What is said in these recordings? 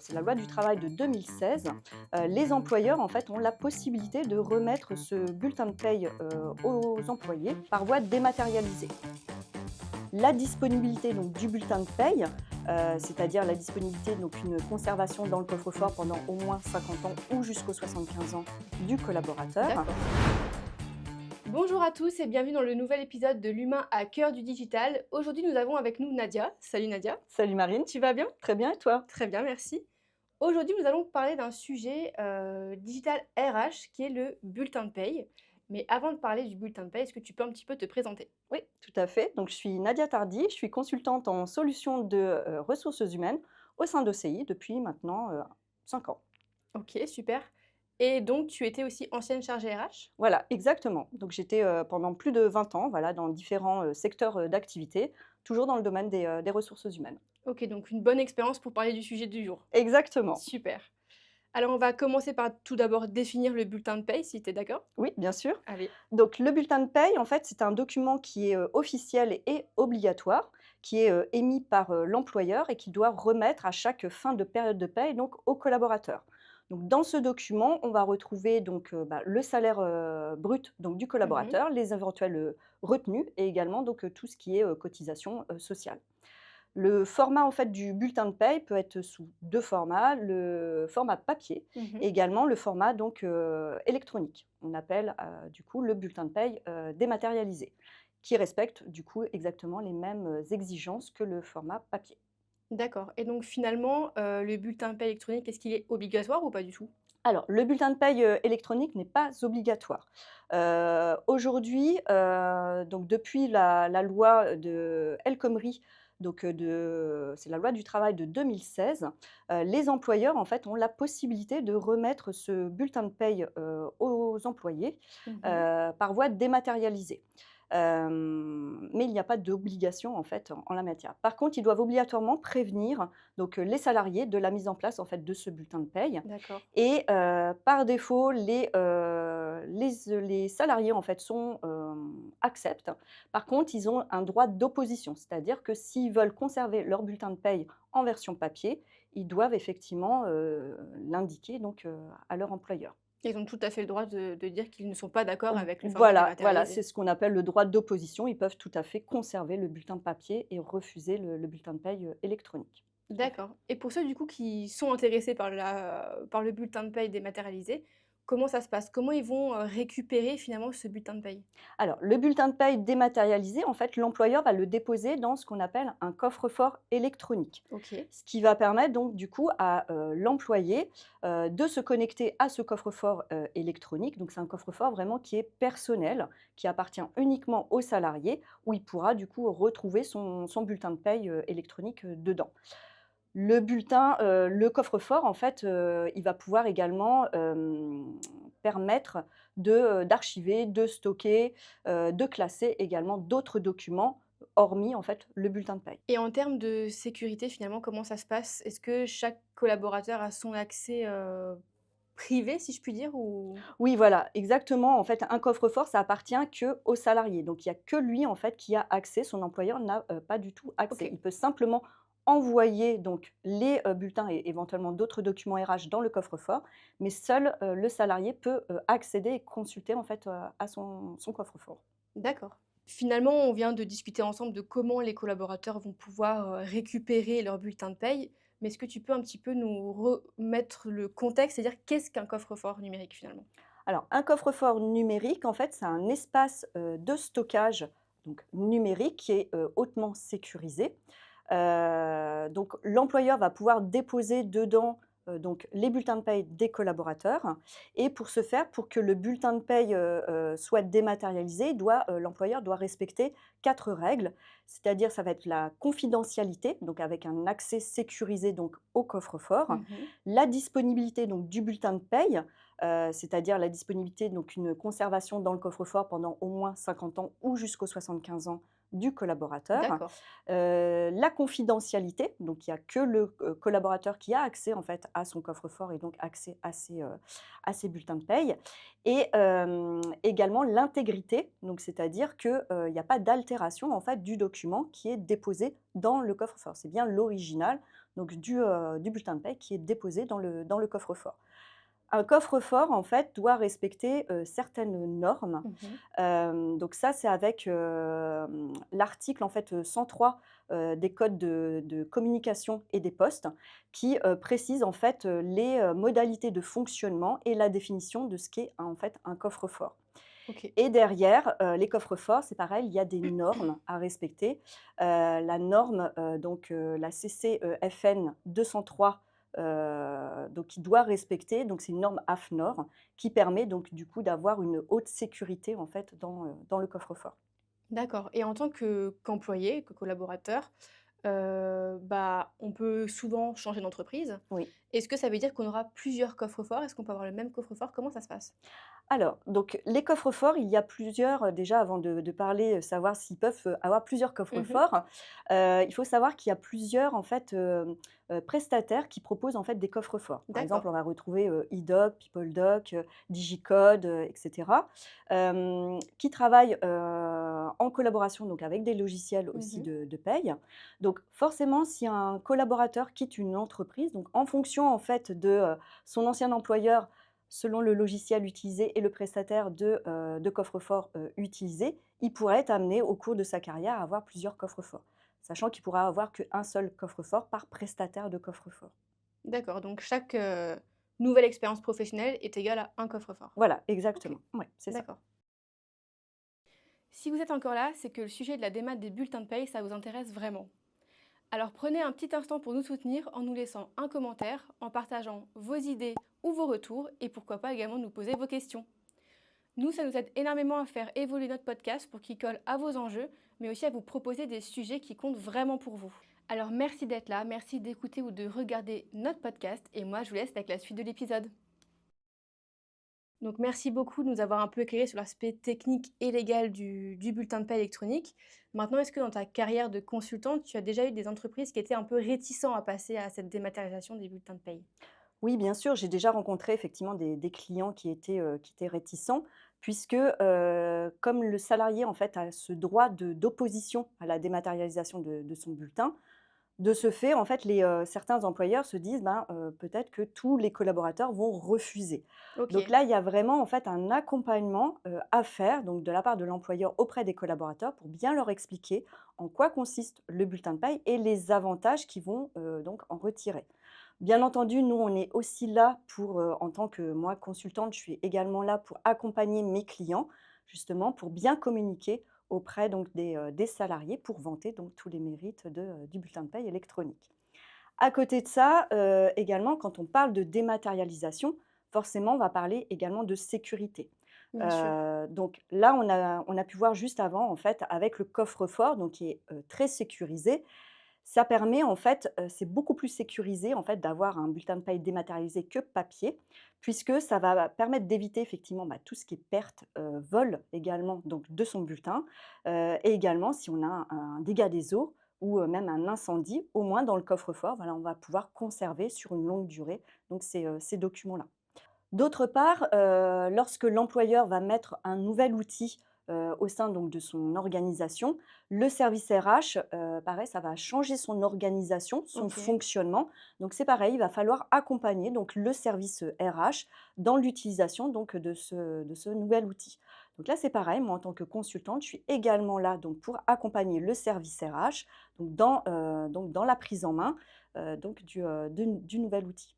c'est la loi du travail de 2016, les employeurs en fait ont la possibilité de remettre ce bulletin de paye aux employés par voie dématérialisée. La disponibilité donc, du bulletin de paye, c'est-à-dire la disponibilité, donc une conservation dans le coffre-fort pendant au moins 50 ans ou jusqu'aux 75 ans du collaborateur. D'accord. Bonjour à tous et bienvenue dans le nouvel épisode de l'humain à cœur du digital. Aujourd'hui, nous avons avec nous Nadia. Salut Nadia. Salut Marine, Tu vas bien? très bien et toi? Très bien, merci. Aujourd'hui, nous allons parler d'un sujet digital RH qui est le bulletin de paye. Mais avant de parler du bulletin de paye, est-ce que tu peux un petit peu te présenter? Oui, tout à fait. Donc, je suis Nadia Tardy, je suis consultante en solutions de ressources humaines au sein d'OCI depuis maintenant 5 ans. Ok, super. Et donc, tu étais aussi ancienne chargée RH? Voilà, exactement. Donc, j'étais pendant plus de 20 ans voilà, dans différents secteurs d'activité, toujours dans le domaine des ressources humaines. Ok, donc une bonne expérience pour parler du sujet du jour. Exactement. Super. Alors, on va commencer par tout d'abord définir le bulletin de paye, si tu es d'accord? Oui, bien sûr. Allez. Donc, le bulletin de paye, en fait, c'est un document qui est officiel et obligatoire, qui est émis par l'employeur et qui doit remettre à chaque fin de période de paye donc, aux collaborateurs. Donc, dans ce document, on va retrouver donc, le salaire brut donc, du Mhm. collaborateur, les éventuelles retenues et également donc, tout ce qui est cotisation sociale. Le format en fait du bulletin de paye peut être sous 2 formats, le format papier et Mhm. également le format donc électronique. On appelle, du coup le bulletin de paye, dématérialisé, qui respecte du coup exactement les mêmes, exigences que le format papier. D'accord et donc finalement, le bulletin de paie électronique, est-ce qu'il est obligatoire ou pas du tout? Alors le bulletin de paye, électronique n'est pas obligatoire. Aujourd'hui, donc depuis la loi de El Khomri, donc c'est la loi du travail de 2016, les employeurs en fait ont la possibilité de remettre ce bulletin de paye, aux employés, Mmh. par voie dématérialisée. Mais il n'y a pas d'obligation en fait en la matière. Par contre, ils doivent obligatoirement prévenir donc, les salariés de la mise en place en fait de ce bulletin de paye D'accord. et par défaut, les salariés en fait acceptent. Par contre, ils ont un droit d'opposition, c'est-à-dire que s'ils veulent conserver leur bulletin de paye en version papier, ils doivent effectivement, l'indiquer donc, à leur employeur. Ils ont tout à fait le droit de dire qu'ils ne sont pas d'accord avec le format Voilà, c'est dématérialisé. ce qu'on appelle le droit d'opposition. Ils peuvent tout à fait conserver le bulletin papier et refuser le bulletin de paye, électronique. Tout à fait. D'accord et pour ceux du coup qui sont intéressés par le bulletin de paie dématérialisé, comment ça se passe? Comment ils vont, récupérer finalement ce bulletin de paie? Alors, le bulletin de paye dématérialisé, en fait, l'employeur va le déposer dans ce qu'on appelle un coffre-fort électronique. OK. Ce qui va permettre donc du coup à l'employé de se connecter à ce coffre-fort électronique. Donc c'est un coffre-fort vraiment qui est personnel, qui appartient uniquement aux salariés, où il pourra du coup retrouver son bulletin de paye électronique dedans. Le coffre-fort en fait, il va pouvoir également, permettre d'archiver, de stocker, de classer également d'autres documents, hormis en fait le bulletin de paie. Et en termes de sécurité finalement, comment ça se passe? Est-ce que chaque collaborateur a son accès, privé si je puis dire ou? Oui, voilà, exactement. En fait, un coffre-fort, ça appartient qu'aux salariés. Donc, il y a que lui, en fait, qui a accès. Son employeur n'a pas du tout accès. OK. Il peut simplement envoyer donc les bulletins et éventuellement d'autres documents RH dans le coffre-fort, mais seul le salarié peut accéder et consulter en fait à son coffre-fort. D'accord. Finalement, on vient de discuter ensemble de comment les collaborateurs vont pouvoir, récupérer leur bulletin de paye. Mais est-ce que tu peux un petit peu nous remettre le contexte, c'est-à-dire qu'est-ce qu'un coffre-fort numérique finalement? Alors, un coffre-fort numérique, en fait, c'est un espace de stockage donc, numérique qui est hautement sécurisé. Donc l'employeur va pouvoir déposer dedans, donc les bulletins de paye des collaborateurs et pour ce faire, pour que le bulletin de paye, soit dématérialisé, l'employeur doit respecter 4 règles. C'est-à-dire, ça va être la confidentialité, donc avec un accès sécurisé donc au coffre-fort, Mmh. la disponibilité donc du bulletin de paye, c'est-à-dire la disponibilité, donc une conservation dans le coffre-fort pendant au moins 50 ans ou jusqu'aux 75 ans du collaborateur. D'accord. La confidentialité, donc il y a que le, collaborateur qui a accès en fait à son coffre-fort et donc accès à ses bulletins de paye et également l'intégrité, donc c'est-à-dire que, il n'y a pas d'altération en fait du document qui est déposé dans le coffre-fort. C'est bien l'original, donc du bulletin de paie qui est déposé dans le coffre-fort. Un coffre-fort, en fait, doit respecter, certaines normes. Mmh. Donc ça, c'est avec, l'article, en fait, 103, des codes de communication et des postes qui, précise, en fait, les, modalités de fonctionnement et la définition de ce qu'est, en fait, un coffre-fort. OK. Et derrière, les coffres-forts, c'est pareil, il y a des normes à respecter. La norme, la CCEFN 203, donc qui doit respecter, donc c'est une norme AFNOR qui permet donc du coup d'avoir une haute sécurité en fait dans le coffre-fort. D'accord, et en tant qu'employé, que collaborateur, on peut souvent changer d'entreprise. Oui. Est-ce que ça veut dire qu'on aura plusieurs coffres-forts? Est-ce qu'on peut avoir le même coffre-fort? Comment ça se passe? Alors, donc les coffres-forts, il y a plusieurs, déjà avant de parler, savoir s'ils peuvent, avoir plusieurs Mmh. coffres-forts, il faut savoir qu'il y a plusieurs en fait, prestataires qui proposent en fait des coffres-forts. Par exemple, D'accord. on va retrouver, eDoc, PeopleDoc, Digicode, et cetera, qui travaillent, en collaboration donc avec des logiciels aussi Mmh. de paye. Donc forcément, si un collaborateur quitte une entreprise, donc en fonction en fait de, son ancien employeur, selon le logiciel utilisé et le prestataire de coffre-fort, utilisé, il pourrait être amené au cours de sa carrière à avoir plusieurs coffres-forts, sachant qu'il pourra avoir qu'un seul coffre-fort par prestataire de coffre-fort. D'accord, donc chaque, nouvelle expérience professionnelle est égale à un coffre-fort. Voilà, OK, exactement. Ouais, c'est ça. d'accord. Si vous êtes encore là, c'est que le sujet de la démat des bulletins de paye, ça vous intéresse vraiment. Alors prenez un petit instant pour nous soutenir en nous laissant un commentaire, en partageant vos idées ou vos retours et pourquoi pas également nous poser vos questions. Nous, ça nous aide énormément à faire évoluer notre podcast pour qu'il colle à vos enjeux, mais aussi à vous proposer des sujets qui comptent vraiment pour vous. Alors merci d'être là, merci d'écouter ou de regarder notre podcast et moi je vous laisse avec la suite de l'épisode. Donc merci beaucoup de nous avoir un peu éclairé sur l'aspect technique et légal du bulletin de paie électronique. Maintenant, est-ce que dans ta carrière de consultante, tu as déjà eu des entreprises qui étaient un peu réticents à passer à cette dématérialisation des bulletins de paie? Oui, bien sûr, j'ai déjà rencontré effectivement des clients qui étaient réticents puisque, comme le salarié en fait a ce droit d'opposition à la dématérialisation de son bulletin, de ce fait, en fait, certains employeurs se disent: «Ben, peut-être que tous les collaborateurs vont refuser». Donc OK, là, il y a vraiment, en fait, un accompagnement, à faire, donc de la part de l'employeur auprès des collaborateurs pour bien leur expliquer en quoi consiste le bulletin de paie et les avantages qu'ils vont, donc en retirer. Bien entendu, nous, on est aussi là pour, en tant que moi consultante, je suis également là pour accompagner mes clients, justement pour bien communiquer auprès donc des salariés pour vanter donc tous les mérites du bulletin de paie électronique. À côté de ça, également quand on parle de dématérialisation, forcément on va parler également de sécurité. bien sûr. Donc là on a pu voir juste avant en fait avec le coffre-fort donc qui est, très sécurisé. Ça permet en fait, c'est beaucoup plus sécurisé en fait d'avoir un bulletin de paie dématérialisé que papier, puisque ça va permettre d'éviter effectivement, tout ce qui est perte, vol également donc de son bulletin, et également si on a un dégât des eaux ou, même un incendie, au moins dans le coffre-fort, voilà, on va pouvoir conserver sur une longue durée donc ces documents-là. D'autre part, lorsque l'employeur va mettre un nouvel outil, au sein donc de son organisation, le service RH, pareil, ça va changer son organisation, son OK. fonctionnement. Donc c'est pareil, il va falloir accompagner donc le service, RH dans l'utilisation donc de ce nouvel outil. Donc là, c'est pareil, moi en tant que consultante, je suis également là donc pour accompagner le service RH donc dans la prise en main, du nouvel outil.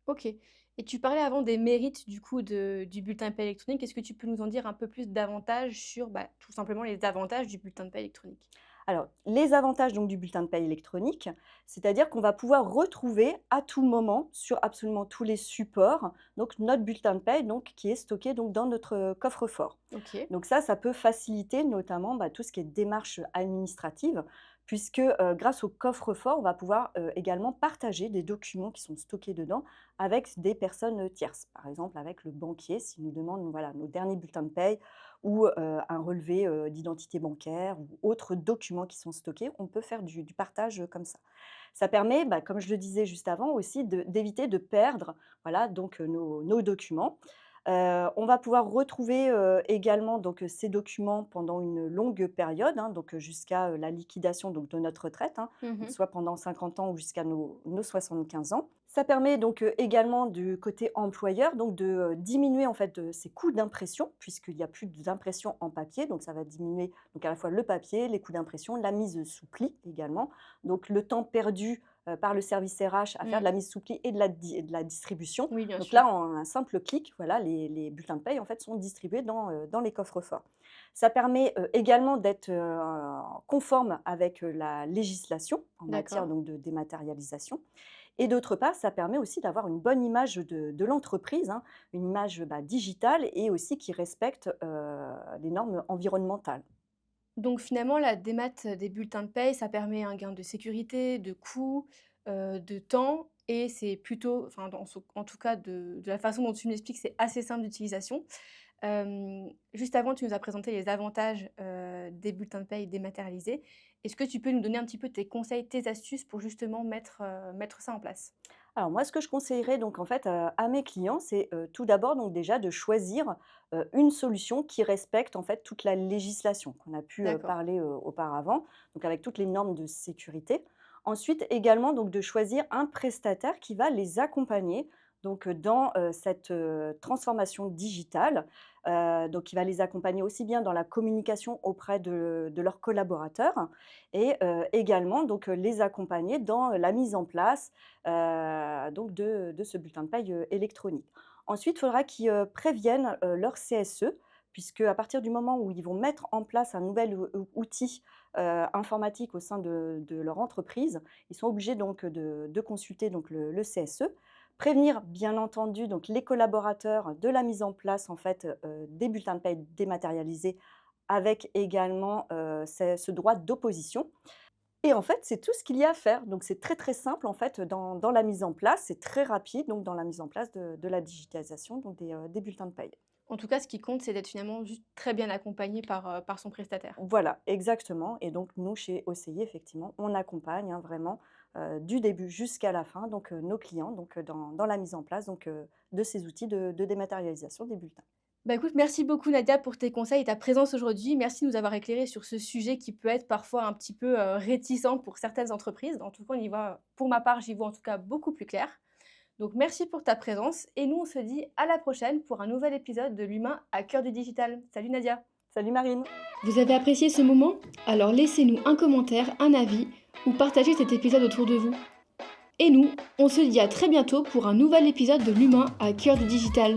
OK, et tu parlais avant des mérites du coup du bulletin de paie électronique. Est-ce que tu peux nous en dire un peu plus davantage sur, tout simplement les avantages du bulletin de paie électronique? Alors, les avantages donc du bulletin de paie électronique, c'est-à-dire qu'on va pouvoir retrouver à tout moment, sur absolument tous les supports, donc notre bulletin de paie donc qui est stocké donc dans notre, coffre-fort. OK, Donc ça peut faciliter notamment, tout ce qui est démarches administratives puisque, grâce au coffre-fort, on va pouvoir, également partager des documents qui sont stockés dedans avec des personnes, tierces. Par exemple, avec le banquier, s'il nous demande, voilà, nos derniers bulletins de paie ou, un relevé, d'identité bancaire ou autres documents qui sont stockés, on peut faire du partage, comme ça. Ça permet, comme je le disais juste avant aussi d'éviter de perdre, voilà, donc, nos documents. On va pouvoir retrouver, également donc, ces documents pendant une longue période, hein, donc, jusqu'à, la liquidation donc de notre retraite, hein, donc Mmh. soit pendant 50 ans ou jusqu'à nos 75 ans. Ça permet donc, également du côté employeur donc de, diminuer en fait, ses coûts d'impression puisqu'il y a plus d'impression en papier, donc ça va diminuer donc à la fois le papier, les coûts d'impression, la mise sous pli également. Donc le temps perdu, par le service RH à faire de Mmh. la mise sous pli et de la distribution. Oui, bien Donc sûr. là, en un simple clic, voilà, les bulletins de paie, en fait, sont distribués dans les coffres-forts. Ça permet, également d'être, conforme avec, la législation en matière D'accord. donc de dématérialisation et d'autre part, ça permet aussi d'avoir une bonne image de l'entreprise, hein, une image, bah, digitale et aussi qui respecte, les normes environnementales. Donc finalement, la démat des bulletins de paye, ça permet un gain de sécurité, de coût, de temps et c'est plutôt enfin en tout cas de la façon dont tu me l'expliques, c'est assez simple d'utilisation. Juste avant, tu nous as présenté les avantages, des bulletins de paye dématérialisés. Est-ce que tu peux nous donner un petit peu tes conseils, tes astuces pour justement mettre ça en place? Alors moi, ce que je conseillerais donc en fait, à mes clients, c'est, tout d'abord donc déjà de choisir, une solution qui respecte en fait toute la législation qu'on a pu, D'accord. parler, auparavant, donc avec toutes les normes de sécurité. Ensuite également donc de choisir un prestataire qui va les accompagner donc, dans, cette, transformation digitale, donc qui va les accompagner aussi bien dans la communication auprès de leurs collaborateurs et également donc, les accompagner dans, la mise en place donc de ce bulletin de paie, électronique. Ensuite, il faudra qu'ils, préviennent, leur CSE puisque à partir du moment où ils vont mettre en place un nouvel outil, informatique au sein de leur entreprise, ils sont obligés donc de consulter donc le CSE. Prévenir bien entendu donc les collaborateurs de la mise en place en fait, des bulletins de paie dématérialisés avec également, ce droit d'opposition et en fait, c'est tout ce qu'il y a à faire. Donc c'est très, très simple en fait dans la mise en place. C'est très rapide donc dans la mise en place de la digitalisation donc des bulletins de paie. En tout cas, ce qui compte, c'est d'être finalement juste très bien accompagné par son prestataire. Voilà, exactement et donc nous chez OCI effectivement, on accompagne, hein, vraiment, du début jusqu'à la fin donc nos clients donc dans la mise en place donc de ces outils de dématérialisation des bulletins. Bah, écoute, merci beaucoup Nadia pour tes conseils et ta présence aujourd'hui. Merci de nous avoir éclairés sur ce sujet qui peut être parfois un petit peu, réticent pour certaines entreprises. En tout cas, on y voit pour ma part, j'y vois en tout cas beaucoup plus clair. Donc merci pour ta présence et nous, on se dit à la prochaine pour un nouvel épisode de L'humain à cœur du digital. Salut Nadia! Salut Marine! Vous avez apprécié ce moment? Alors laissez-nous un commentaire, un avis ou partagez cet épisode autour de vous. Et nous, on se dit à très bientôt pour un nouvel épisode de L'humain à cœur du digital.